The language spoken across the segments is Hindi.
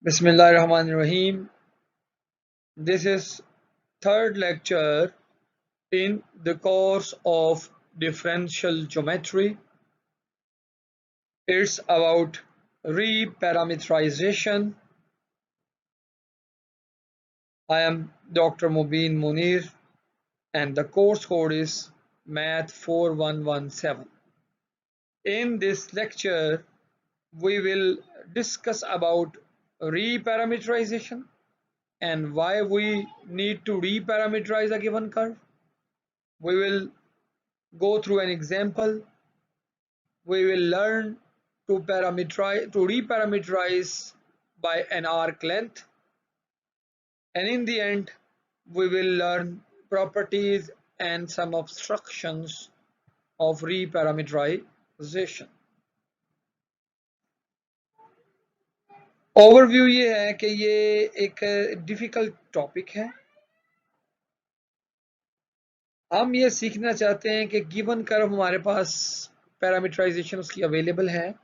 Bismillahirrahmanirrahim. This is third lecture in the course of differential geometry. It's about reparameterization. I am Dr. Mubin Munir and the course code is Math 4117. In this lecture, we will discuss about reparameterization and why we need to reparameterize a given curve. We will go through an example. We will learn to reparameterize by an arc length, and in the end we will learn properties and some obstructions of reparameterization. Overview ये है कि ये एक डिफिकल्ट टॉपिक है। हम ये सीखना चाहते हैं कि गिवन कर्व हमारे पास पैरामीटराइजेशन उसकी अवेलेबल है,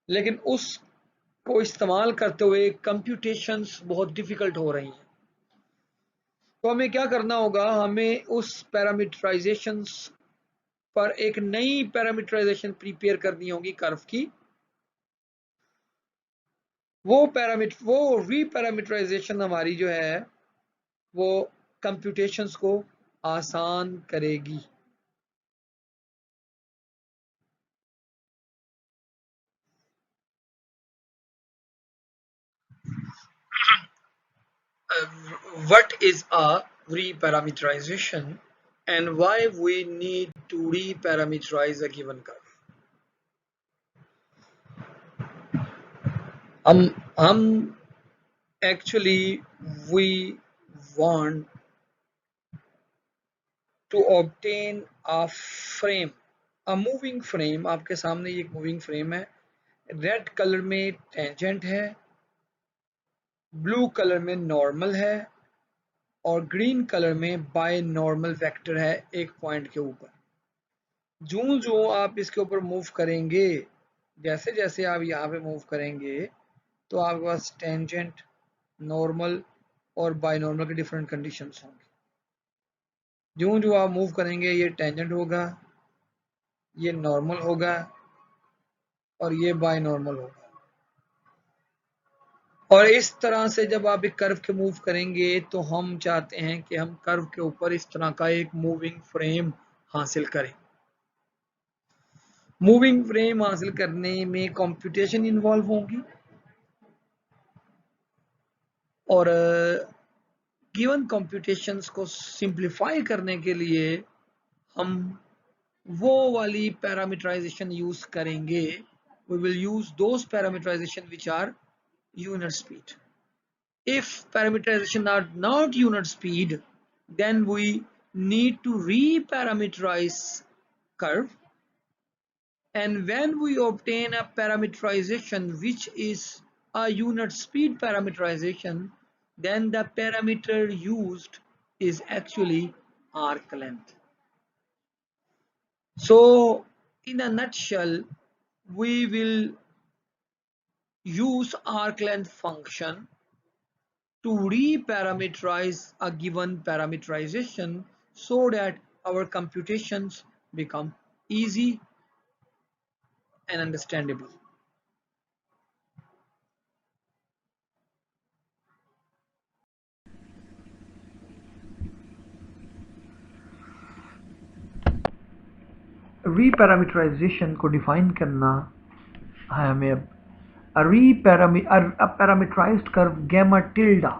लेकिन उसको इस्तेमाल करते हुए कंप्यूटेशंस बहुत डिफिकल्ट हो रही हैं। तो हमें क्या करना होगा, हमें उस पैरामीटराइजेशंस पर एक नई पैरामीटराइजेशन प्रिपेयर करनी होगी कर्व की। वो रीपैरामीटराइजेशन हमारी जो है वो कंप्यूटेशंस को आसान करेगी। What is a reparameterization and why we need to reparameterize a given curve? Actually we want to obtain a frame, a moving frame। आपके सामने ये एक मूविंग फ्रेम है, रेड कलर में टेंजेंट है, ब्लू कलर में नॉर्मल है और ग्रीन कलर में बाय नॉर्मल वेक्टर है एक पॉइंट के ऊपर। जो जो आप इसके ऊपर मूव करेंगे, जैसे जैसे आप यहाँ पे मूव करेंगे तो आपके पास टेंजेंट, नॉर्मल और बाय नॉर्मल के डिफरेंट कंडीशंस होंगे। जो जो आप मूव करेंगे ये टेंजेंट होगा, ये नॉर्मल होगा और ये बाय नॉर्मल होगा। और इस तरह से जब आप एक कर्व के मूव करेंगे तो हम चाहते हैं कि हम कर्व के ऊपर इस तरह का एक मूविंग फ्रेम हासिल करें। मूविंग फ्रेम हासिल करने में कंप्यूटेशन इन्वॉल्व होगी और गिवन कंप्यूटेशंस को सिंप्लीफाई करने के लिए हम वो वाली पैरामीटराइजेशन यूज करेंगे। We will use those parameterization which are unit speed. If parameterization are not unit speed, then we need to reparameterize curve, and when we obtain a parameterization which is a unit speed parameterization, then the parameter used is actually arc length. So in a nutshell, we will use arc length function to reparameterize a given parameterization so that our computations become easy and understandable. Reparameterization को डिफाइन करना है हमें अब। a parameterized curve gamma tilde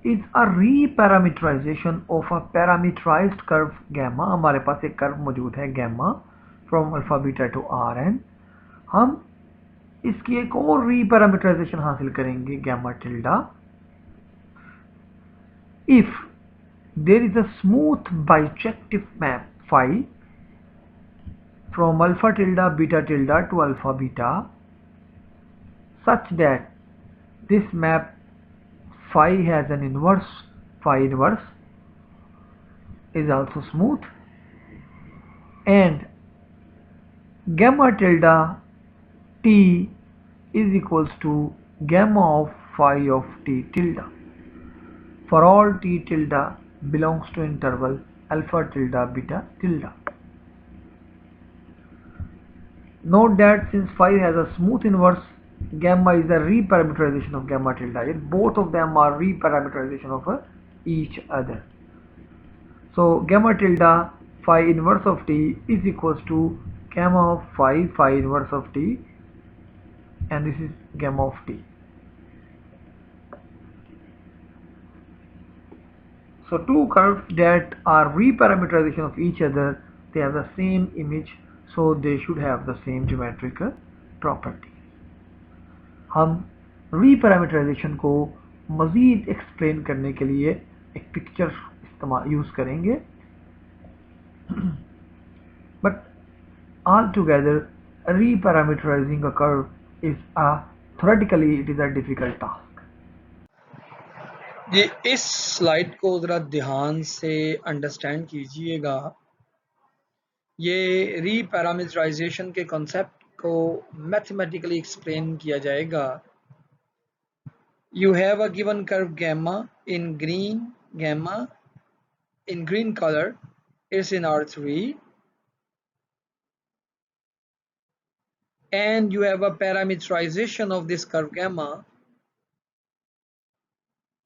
is a reparameterization of a parameterized curve gamma। हमारे पास एक कर्व मौजूद है gamma from alpha beta to rn। हम इसकी एक और reparameterization हासिल करेंगे gamma tilde if there is a smooth bijective map phi from alpha tilde beta tilde to alpha beta such that this map phi has an inverse, phi inverse is also smooth, and gamma tilde t is equals to gamma of phi of t tilde for all t tilde belongs to interval alpha tilde beta tilde. Note that since phi has a smooth inverse, gamma is a reparameterization of gamma tilde. Both of them are reparameterization of each other. So gamma tilde phi inverse of t is equals to gamma of phi inverse of t, and this is gamma of t. So two curves that are reparameterization of each other, they have the same image, so they should have the same geometric property. हम reparameterization को मज़ीद एक्सप्लेन करने के लिए एक पिक्चर इस्तेमाल यूज़ करेंगे, but altogether reparameterizing a curve is theoretically it is a difficult task. ये इस स्लाइड को ज़रा ध्यान से अंडरस्टैंड कीजिएगा। ये रीपैरामीटराइजेशन के कॉन्सेप्ट को मैथमेटिकली एक्सप्लेन किया जाएगा। You have a given curve gamma in green color. It's in R3, and you have a parameterization of this curve gamma.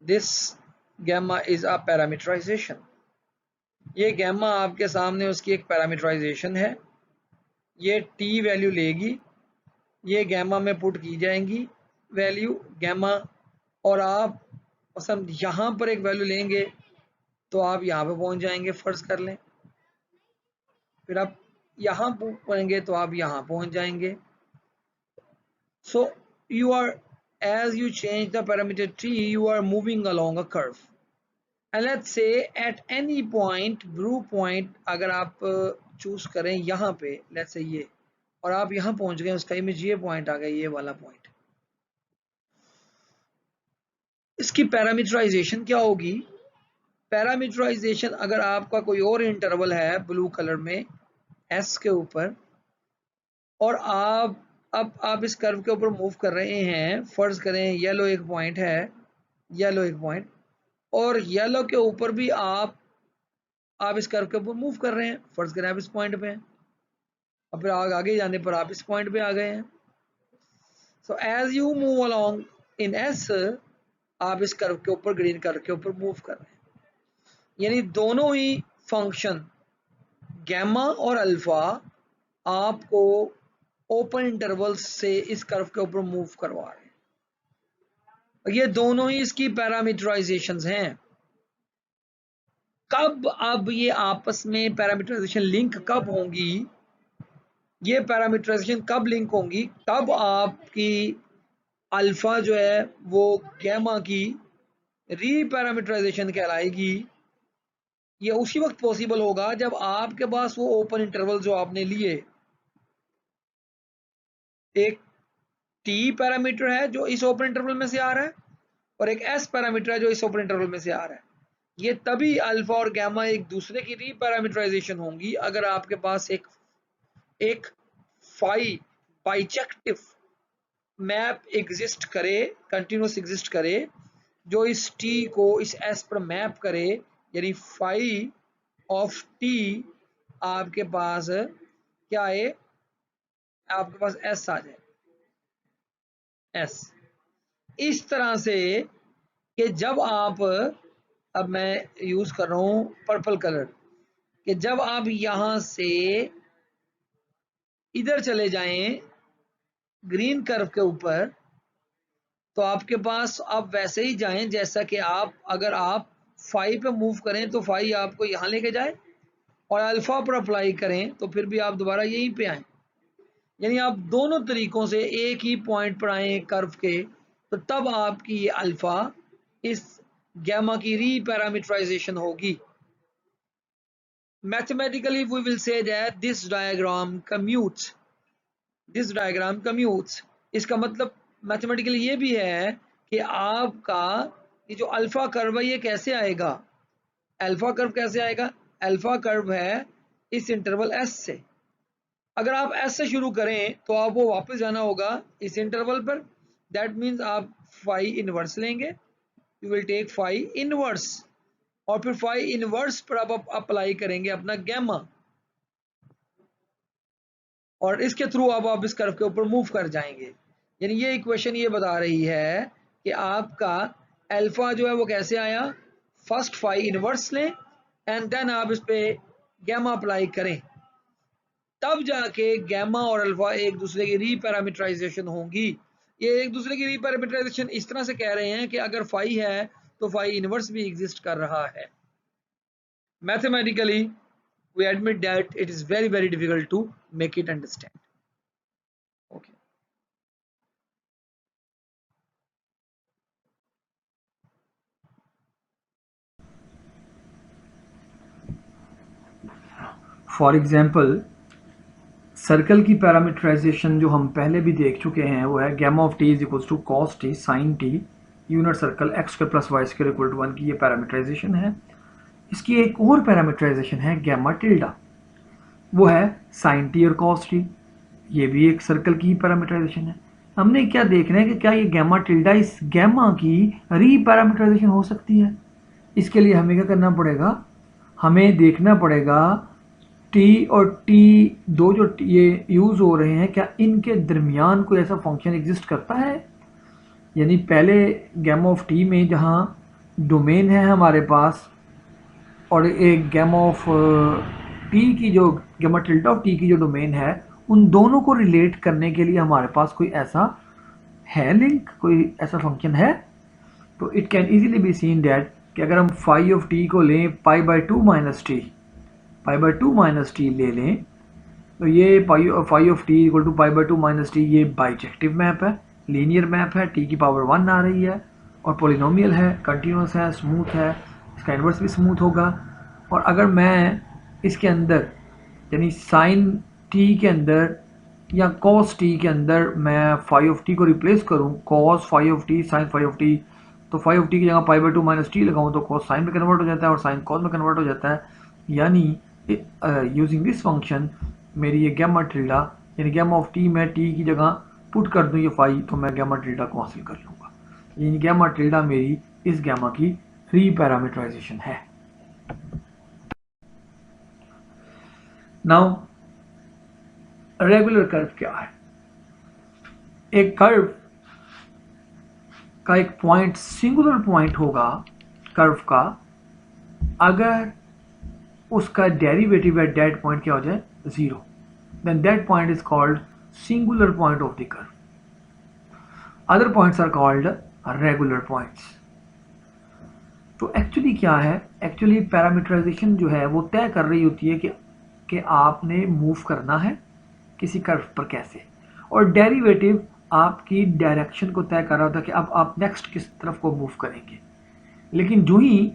This gamma is a parameterization. ये गैमा आपके सामने उसकी एक पैरामीटराइजेशन है। ये t वैल्यू लेगी, ये गैमा में पुट की जाएंगी वैल्यू गैमा, और आप हम यहाँ पर एक वैल्यू लेंगे तो आप यहाँ पे पहुँच जाएंगे, फर्ज कर लें। फिर आप यहाँ पहुँचेंगे तो आप यहाँ पहुँच जाएंगे। So you are, as you change the parameter t, you are moving along a curve. And let's say at any point, blue point अगर आप चूज करें यहाँ पे, let's say ये, और आप यहाँ पहुंच गए, उसका इमेज ये पॉइंट आ गया, ये वाला पॉइंट। इसकी पैरामीटराइजेशन क्या होगी? पैरामीटराइजेशन अगर आपका कोई और इंटरवल है ब्लू कलर में s के ऊपर, और आप इस कर्व के ऊपर मूव कर रहे हैं, फर्ज करें येलो एक पॉइंट है, येलो एक पॉइंट, और येलो के ऊपर भी आप इस कर्व के ऊपर मूव कर रहे हैं, फर्ज करें आप इस पॉइंट पे हैं, और फिर आगे जाने पर आप इस पॉइंट पे आ गए हैं। So as you move along in S, आप इस कर्व के ऊपर, ग्रीन कर्व के ऊपर मूव कर रहे हैं, यानी दोनों ही फंक्शन गैमा और अल्फा आपको ओपन इंटरवल से इस कर्व के ऊपर मूव करवा रहे हैं। ये दोनों ही इसकी पैरामीटराइजेशंस हैं। कब अब ये आपस में पैरामीटराइजेशन लिंक कब होंगी? ये पैरामीटराइजेशन कब लिंक होंगी? तब आपकी अल्फा जो है वो गैमा की रीपैरामीटराइजेशन कहलाएगी। ये उसी वक्त पॉसिबल होगा जब आपके पास वो ओपन इंटरवल जो आपने लिए, एक टी पैरामीटर है जो इस ओपन इंटरवल में से आ रहा है, और एक एस पैरामीटर है जो इस ओपन इंटरवल में से आ रहा है। ये तभी अल्फा और गैमा एक दूसरे की रीपैरामीटराइजेशन होंगी अगर आपके पास एक फाई बाइजेक्टिव मैप एग्जिस्ट करे, कंटिन्यूस एग्जिस्ट करे, जो इस टी को इस एस पर मैप करे, यानी फाई ऑफ टी आपके पास क्या है? आपके पास एस आ जाए, एस। इस तरह से कि जब आप, अब मैं यूज कर रहा हूं पर्पल कलर, कि जब आप यहां से इधर चले जाएं ग्रीन कर्व के ऊपर, तो आपके पास आप वैसे ही जाएं जैसा कि अगर आप फाई पे मूव करें तो फाई आपको यहां लेके जाए, और अल्फा पर अप्लाई करें तो फिर भी आप दोबारा यहीं पे आए। यानी आप दोनों तरीकों से एक ही पॉइंट पर आए कर्व के, तो तब आपकी ये अल्फा इस गैमा की रीपैरामीटराइजेशन होगी। Mathematically we will say that this diagram commutes, इसका मतलब मैथमेटिकली ये भी है कि आपका ये जो अल्फा कर्व है ये कैसे आएगा? अल्फा कर्व कैसे आएगा? अल्फा कर्व है इस इंटरवल एस से, अगर आप एस से शुरू करें तो आपको वापस जाना होगा इस इंटरवल पर, दैट मीन्स आप फाई इनवर्स लेंगे, you will take phi inverse, और फिर फाई इनवर्स पर आप अप्लाई करेंगे अपना गैमा, और इसके थ्रू अब आप इस कर्व के ऊपर मूव कर जाएंगे। यानी ये इक्वेशन ये बता रही है कि आपका अल्फा जो है वो कैसे आया, फर्स्ट फाई इनवर्स लें एंड देन आप इस पे गैमा अप्लाई करें, तब जाके गैमा और अल्फा एक दूसरे की रीपैरामीटराइजेशन होंगी। ये एक दूसरे की रीपैरामीटराइजेशन इस तरह से कह रहे हैं कि अगर फाई है तो फाई इनवर्स भी एग्जिस्ट कर रहा है। Mathematically we admit that it is very difficult to make it understand. Okay. For example circle की पैरामीटराइजेशन जो हम पहले भी देख चुके हैं वो है gamma of t is equal to cos t sine t unit circle x square plus y square equal to 1 की ये पैरामीटराइजेशन है। इसकी एक और पैरामीटराइजेशन है गैमा टिल्डा, वो है साइन टी और कॉस टी, ये भी एक सर्कल की पैरामीटराइजेशन है। हमने क्या देखना है कि क्या ये गैमा टिल्डा इस गैमा की रीपैरामीटराइजेशन हो सकती है। इसके लिए हमें क्या करना पड़ेगा, हमें देखना पड़ेगा टी और टी दो जो ये यूज़ हो रहे हैं क्या इनके दरमियान कोई ऐसा फंक्शन एग्जिस्ट करता है। यानी पहले गैमा ऑफ टी में जहाँ डोमेन है हमारे पास और एक गैमा ऑफ टी की जो गैमा टिल्डा ऑफ टी की जो डोमेन है, उन दोनों को रिलेट करने के लिए हमारे पास कोई ऐसा है लिंक, कोई ऐसा फंक्शन है। तो it can easily be seen that कि अगर हम फाई ऑफ टी को लें pi by two minus t ले लें तो ये phi of t equal to pi by two minus t, ये बाइजेक्टिव मैप है, लीनियर मैप है, टी की पावर 1 आ रही है और पोलिनोमियल है, कंटिन्यूस है, स्मूथ है, इसका इन्वर्स भी स्मूथ होगा। और अगर मैं इसके अंदर यानी साइन टी के अंदर या कॉस टी के अंदर मैं फाई ऑफ टी को रिप्लेस करूँ, cos phi of t sine phi of t, तो फाई ऑफ टी की जगह pi by two minus t लगाऊँ तो कॉस साइन में कन्वर्ट हो जाता है और साइन कॉस में कन्वर्ट हो जाता है। यानी यूजिंग दिस फंक्शन मेरी ये गैमा टिल्डा यानी गैमा ऑफ टी में टी की जगह पुट कर दूँ ये फाई, तो मैं गैमा टिल्डा को हासिल कर लूँगा। यानी गैमा टिल्डा मेरी इस गैमा की रीपैरामीटराइजेशन है। नाउ रेगुलर कर्व क्या है। एक कर्व का एक पॉइंट सिंगुलर पॉइंट होगा कर्व का अगर उसका डेरिवेटिव एट दैट पॉइंट क्या हो जाए, 0, then that point is called singular point of the curve. Other points are called regular points. तो एक्चुअली क्या है, एक्चुअली पैरामीटराइजेशन जो है वो तय कर रही होती है कि आपने मूव करना है किसी कर्व पर कैसे, और डेरिवेटिव आपकी डायरेक्शन को तय कर रहा होता है कि अब आप नेक्स्ट किस तरफ को मूव करेंगे। लेकिन जो ही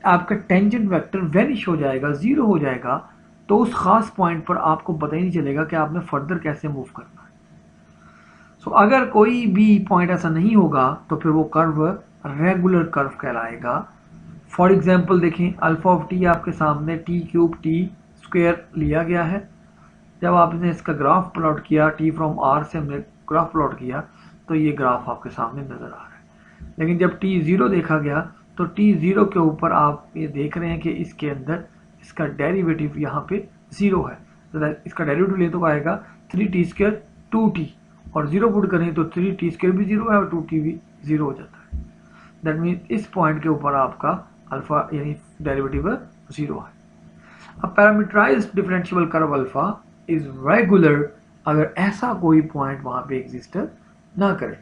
आपका टेंजेंट वेक्टर वैनिश हो जाएगा, 0 हो जाएगा, तो उस खास पॉइंट पर आपको पता ही नहीं चलेगा कि आपने फर्दर कैसे मूव करना है। सो अगर कोई भी पॉइंट ऐसा नहीं होगा तो फिर वो कर्व रेगुलर कर्व कहलाएगा। फॉर एग्जांपल देखें, अल्फा ऑफ टी आपके सामने टी क्यूब टी स्क्वायर लिया गया है। जब आपने इसका ग्राफ प्लॉट किया, टी फ्रॉम आर से हमने ग्राफ प्लॉट किया, तो ये ग्राफ आपके सामने नज़र आ रहा है। लेकिन जब टी 0 देखा गया तो टी 0 के ऊपर आप ये देख रहे हैं कि इसके अंदर इसका डेरिवेटिव यहाँ पे 0 है, तो इसका डेरिवेटिव ले तो आएगा 3t स्क्वायर 2t, और 0 पुट करें तो 3t स्क्वायर भी 0 है और 2t भी 0 हो जाता है। दैट मीन इस पॉइंट के ऊपर आपका अल्फा यानी डेरिवेटिव 0 है। अब parametrized differential curve alpha is regular अगर ऐसा कोई पॉइंट वहाँ पे एग्जिस्ट ना करे।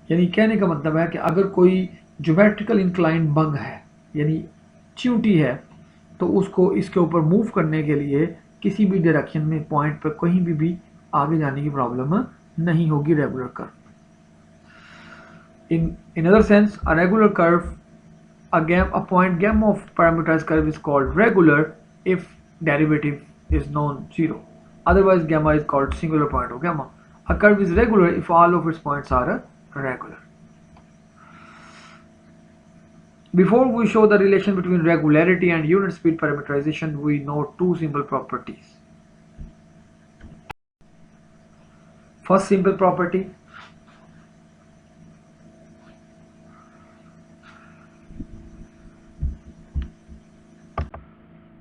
यानी कहने का मतलब है कि अगर कोई ज्योमेट्रिकल इंक्लाइंड बंग है यानी च्यूटी है, तो उसको इसके ऊपर मूव करने के लिए किसी भी डायरेक्शन में पॉइंट पर कहीं भी आगे जाने की प्रॉब्लम नहीं होगी regular curve. In other sense, a regular curve, a point gamma of parameterized curve is called regular if derivative is known 0. Otherwise, gamma is called singular point of gamma. A curve is regular if all of its points are regular. Before we show the relation between regularity and unit speed parameterization, we know two simple properties. First simple property,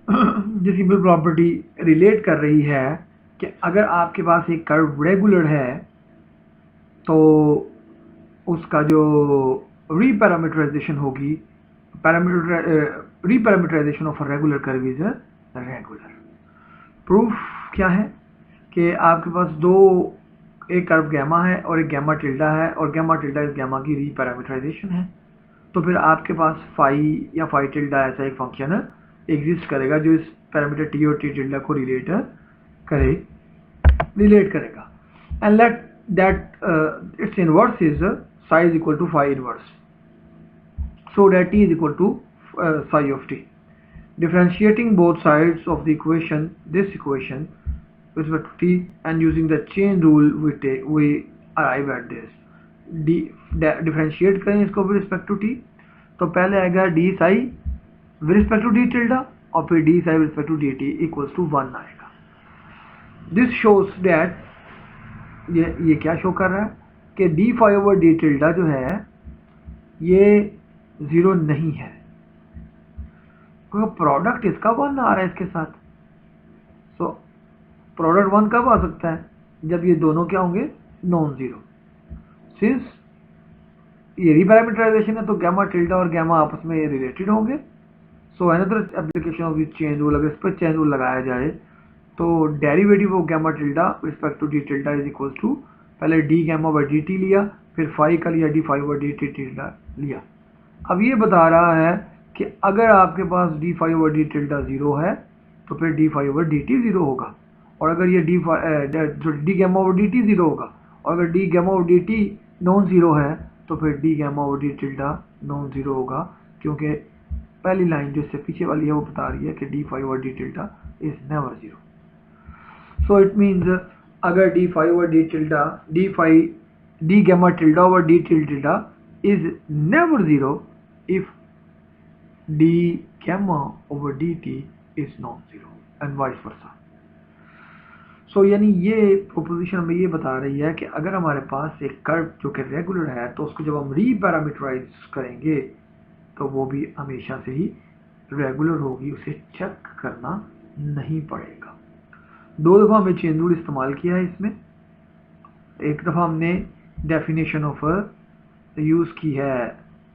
जो सिंपल प्रॉपर्टी रिलेट कर रही है कि अगर आपके पास एक कर्व रेगुलर है तो उसका जो रीपैरामीटराइजेशन होगी, reparameterization of a regular curve is a regular. Proof क्या है कि आपके पास दो, एक कर्व गैमा है और एक गैमा टिल्डा है, और गैमा टिल्डा इस गैमा की रीपैरामीटराइजेशन है, तो फिर आपके पास फाई या फाई टिल्डा ऐसा एक फंक्शन एग्जिस्ट करेगा जो इस पैरामीटर टी और टी टिल्डा को रिलेट करेगा। And let that it's inverse is psi is equal to phi inverse, so that t is equal to psi of t. Differentiating both sides of the equation, this equation with respect to t, and using the chain rule we arrive at this. Differentiate करें इसको विद रिस्पेक्ट टू t, तो पहले आएगा d psi with respect to d tilde, और फिर d psi with respect to d t equals to 1 आएगा। दिस शोज दैट ये क्या शो कर रहा है कि d phi over d tilde जो है ये 0 नहीं है, क्योंकि प्रोडक्ट इसका 1 आ रहा है इसके साथ। सो प्रोडक्ट 1 कब आ सकता है? जब ये दोनों क्या होंगे? Non zero. सिंस ये रीपैरामीटराइजेशन है तो गैमा टिल्डा और गैमा आपस में रिलेटेड होंगे। So another application of this chain rule, अगर इस पर चेन रूल लगाया जाए तो derivative of gamma tilde respect to d tilde is equal to, पहले d gamma over d t लिया, फिर फाई का लिया, d phi over d t tilde लिया। अब ये बता रहा है कि अगर आपके पास d phi over d tilde 0 है तो फिर d phi over d t 0 होगा, और अगर ये d gamma over d t 0 होगा, और अगर d gamma over d t non zero है तो फिर d gamma over d tilde non zero होगा, क्योंकि पहली लाइन जो इससे पीछे वाली है वो बता रही है कि d phi over d tilde is never zero. So it means अगर d phi over d tilde, d gamma tilde over d tilde is never zero if d gamma over dt is non-zero and vice versa. So यानी ये प्रोपोजिशन हमें ये बता रही है कि अगर हमारे पास एक कर्व जो कि रेगुलर है तो उसको जब हम रीपैरामीटराइज करेंगे तो वो भी हमेशा से ही रेगुलर होगी, उसे चेक करना नहीं पड़ेगा। 2 दफ़ा हमें चेन रूल इस्तेमाल किया है इसमें। एक दफ़ा हमने डेफिनेशन ऑफ यूज़ की है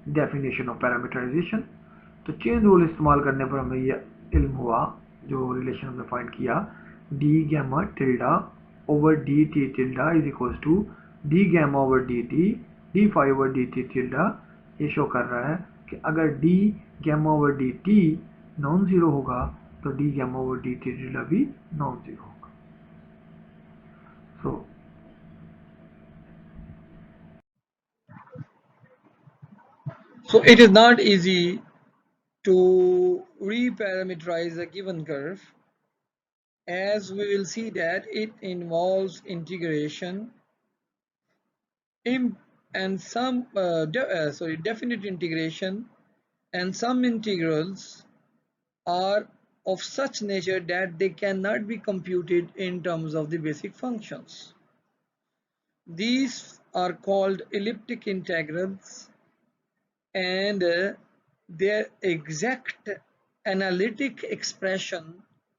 डेफिनेशन ऑफ पैरामीटराइजेशन, तो चेन रूल इस्तेमाल करने पर हमें यह इल्म हुआ, जो रिलेशन हमने फाइंड किया, d gamma tilde over d t tilde is equals to d gamma over d t d phi over d t tilde. ये शो कर रहा है कि अगर d gamma over d t non zero होगा तो d gamma over d t tilde भी नॉन ज़ीरो होगा। So So it is not easy to reparameterize a given curve, as we will see that it involves integration and some definite integration, and some integrals are of such nature that they cannot be computed in terms of the basic functions. These are called elliptic integrals, and their exact analytic expression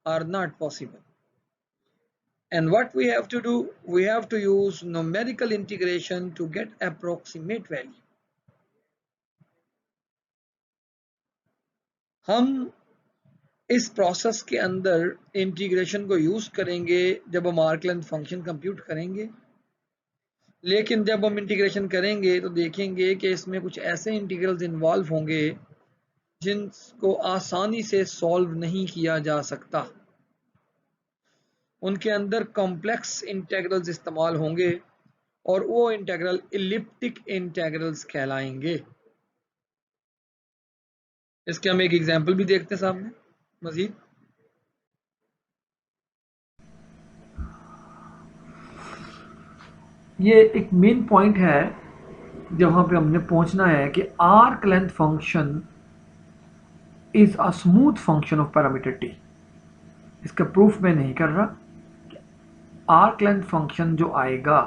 are not possible. And what we have to do, we have to use numerical integration to get approximate value. हम इस प्रोसेस के अंदर इंटीग्रेशन को यूज करेंगे जब हम आर्क लेंथ फंक्शन कंप्यूट करेंगे, लेकिन जब हम इंटीग्रेशन करेंगे तो देखेंगे कि इसमें कुछ ऐसे इंटीग्रल्स इन्वॉल्व होंगे जिनको आसानी से सॉल्व नहीं किया जा सकता। उनके अंदर कॉम्प्लेक्स इंटीग्रल्स इस्तेमाल होंगे और वो इंटीग्रल इलिप्टिक इंटीग्रल्स कहलाएंगे। इसके हम एक एग्जांपल भी देखते हैं सामने मजीद। ये एक मेन पॉइंट है जहाँ पे हमने पहुंचना है कि arc length function is a smooth function of parameter T. इसका प्रूफ मैं नहीं कर रहा, आर्क लेंथ फंक्शन जो आएगा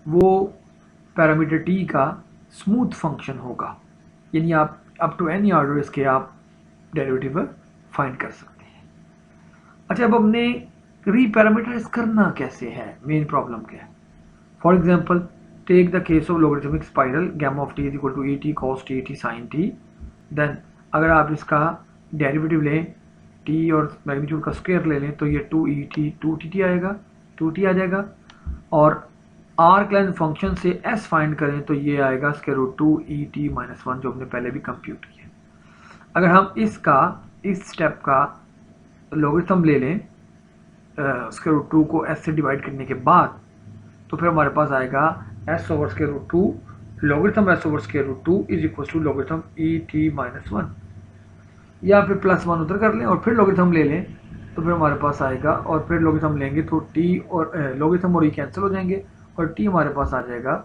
वो पैरामीटर टी का स्मूथ फंक्शन होगा, यानी आप अप टू एनी ऑर्डर इसके आप डेरिवेटिव फाइंड कर सकते हैं। अच्छा, अब हमने रीपैरामीटराइज करना कैसे है, मेन प्रॉब्लम क्या है। For example take the case of logarithmic spiral gamma of t is equal to e t cos t t sine t. Then अगर आप इसका डेरिवेटिव लें टी और मैग्नीट्यूड का स्क्वायर ले लें तो ये 2et 2tt आएगा, 2t आ जाएगा। और आर्क लेंथ फंक्शन से s फाइंड करें तो ये आएगा स्क्वायर रूट 2et माइनस 1 जो हमने पहले भी कंप्यूट किया। अगर हम इस स्टेप का लॉगरिथम ले लें स्क्वायर रूट 2 को s से डिवाइड करने के बाद, तो फिर हमारे पास आएगा s over square root 2 logarithm s over square root 2 is equal to logarithm et minus 1, या फिर प्लस 1 उधर कर लें और फिर लॉगरिथम ले लें तो फिर हमारे पास आएगा, और फिर लॉगरिथम लेंगे तो t और लॉगरिथम और ये कैंसिल हो जाएंगे और t हमारे पास आ जाएगा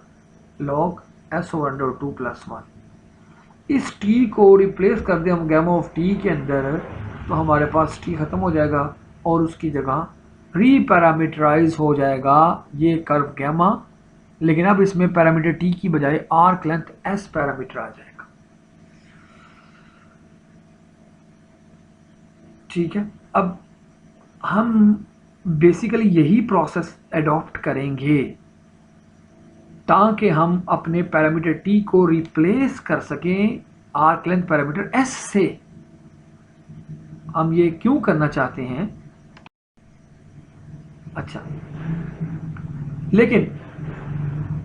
log s over under 2 plus 1। इस t को रिप्लेस कर दें हम गैमा ऑफ t के अंदर तो हमारे पास t खत्म हो जाएगा और उसकी जगह रीपैरामीटराइज हो जाएगा ये कर्व गैमा, लेकिन अब इसमें पैरामीटर t की बजाय आर्क लेंथ s पैरामीटर आ जाएगा। ठीक है, अब हम बेसिकली यही प्रोसेस अडॉप्ट करेंगे ताकि हम अपने पैरामीटर t को रिप्लेस कर सकें आर्क लेंथ पैरामीटर s से। हम ये क्यों करना चाहते हैं? अच्छा,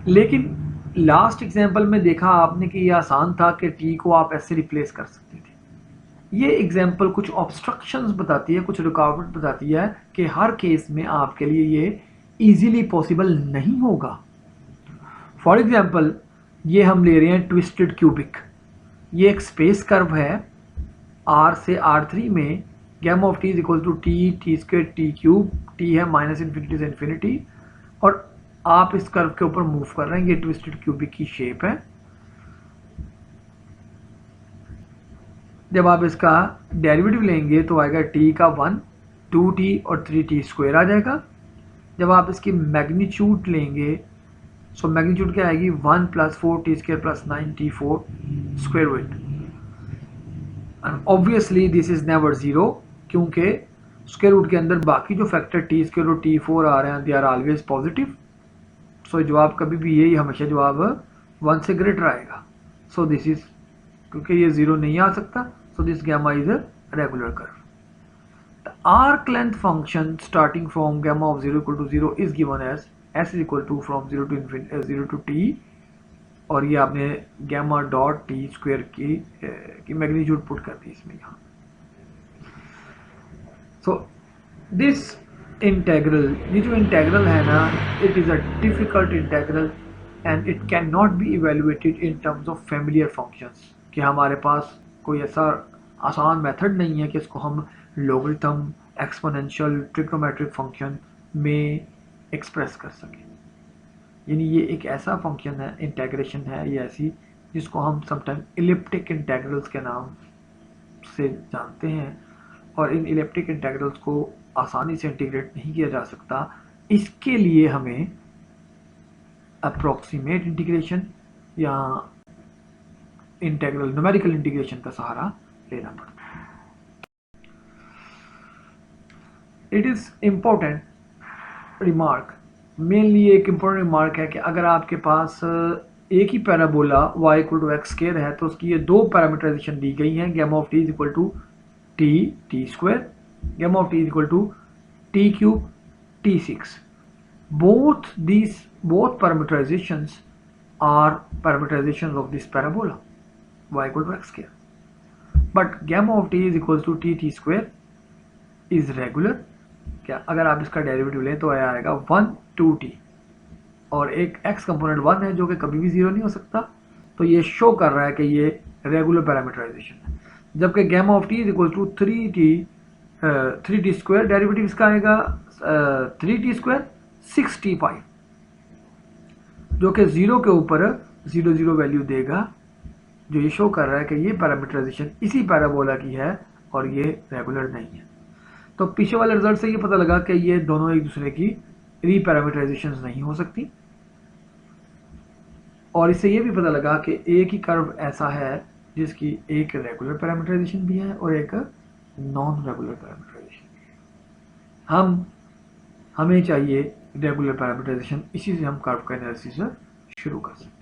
लेकिन लास्ट एग्जांपल में देखा आपने कि ये आसान था कि t को आप s से रिप्लेस कर सकते थे। ये एग्जाम्पल कुछ ऑब्स्ट्रक्शंस बताती है, कुछ रुकावट बताती है कि हर केस में आपके लिए ये इजीली पॉसिबल नहीं होगा। फॉर एग्जाम्पल ये हम ले रहे हैं ट्विस्टेड क्यूबिक, ये एक स्पेस कर्व है R से R3 में gamma of t is equal to t square t cube, t है माइनस इन्फिनिटी से इन्फिनिटी, और आप इस कर्व के ऊपर मूव कर रहे हैं। ये ट्विस्टेड क्यूबिक की शेप है। जब आप इसका डेरिवेटिव लेंगे तो आएगा t का 1, 2t और 3t स्क्वायर आ जाएगा। जब आप इसकी मैग्नीट्यूड लेंगे सो मैग्नीट्यूड क्या आएगी 1 plus 4t square plus 9t4 square with. And obviously this is never zero, क्योंकि स्क्वायर रूट के अंदर बाकी जो फैक्टर t स्क्वायर और t4 आ रहे हैं दे आर ऑलवेज पॉजिटिव। सो जवाब कभी भी यही हमेशा जवाब 1 से ग्रेटर आएगा। सो दिस इज, क्योंकि ये जीरो नहीं आ सकता, so this gamma is a regular curve. The arc length function starting from gamma of 0 equal to 0 is given as s is equal to from 0 to infinity 0 to t, और ये आपने gamma dot t square की मैग्नीट्यूड पुट कर दी इसमें यहाँ। So this integral, ये जो इंटेग्रल है ना, it is a difficult integral and it cannot be evaluated in terms of familiar functions, कि हमारे पास कोई ऐसा आसान मेथड नहीं है कि इसको हम लॉगरिथम, एक्सपोनेंशियल, ट्रिग्नोमेट्रिक फंक्शन में एक्सप्रेस कर सकें। यानी ये एक ऐसा फंक्शन है, इंटेग्रेशन है ये ऐसी, जिसको हम समटाइम इलिप्टिक इंटेग्रल्स के नाम से जानते हैं, और इन इलिप्टिक इंटेग्रल्स को आसानी से इंटीग्रेट नहीं किया जा सकता। इसके लिए हमें अप्रोक्सीमेट इंटीग्रेशन या इंटेग्रल न्यूमेरिकल इंटीग्रेशन का सहारा लेना पड़ता है। It is important remark, mainly एक इम्पोर्टेंट रिमार्क है कि अगर आपके पास एक ही parabola y equal to x square है तो उसकी ये दो पैरामीटराइजेशन दी गई हैं, gamma of t is equal to t square, gamma of t is equal to t cube t6। both parameterizations are parameterizations of this parabola y equal to x square, but gamma of t is equals to t square is regular। क्या अगर आप इसका डेरिवेटिव लें तो आएगा 1 2t, और एक x कंपोनेंट 1 है जो कि कभी भी जीरो नहीं हो सकता, तो ये शो कर रहा है कि ये रेगुलर पैरामीटराइजेशन है। जबकि gamma of t is equal to 3t square, derivative इसका आएगा 3t स्क्वायर 65, जो कि जीरो के ऊपर 0 0 वैल्यू देगा, जो ये शो कर रहा है कि ये पैरामीटराइजेशन इसी पैराबोला की है और ये रेगुलर नहीं है। तो पीछे वाले रिजल्ट से ये पता लगा कि ये दोनों एक दूसरे की रीपैरामीटराइजेशन नहीं हो सकती, और इससे ये भी पता लगा कि एक ही कर्व ऐसा है जिसकी एक रेगुलर पैरामीटराइजेशन भी है और एक नॉन रेगुलर पैरामीटराइजेशन। हमें चाहिए रेगुलर पैरामीटराइजेशन, इसी से हम कर्व का एनालिसिस शुरू कर सकते हैं।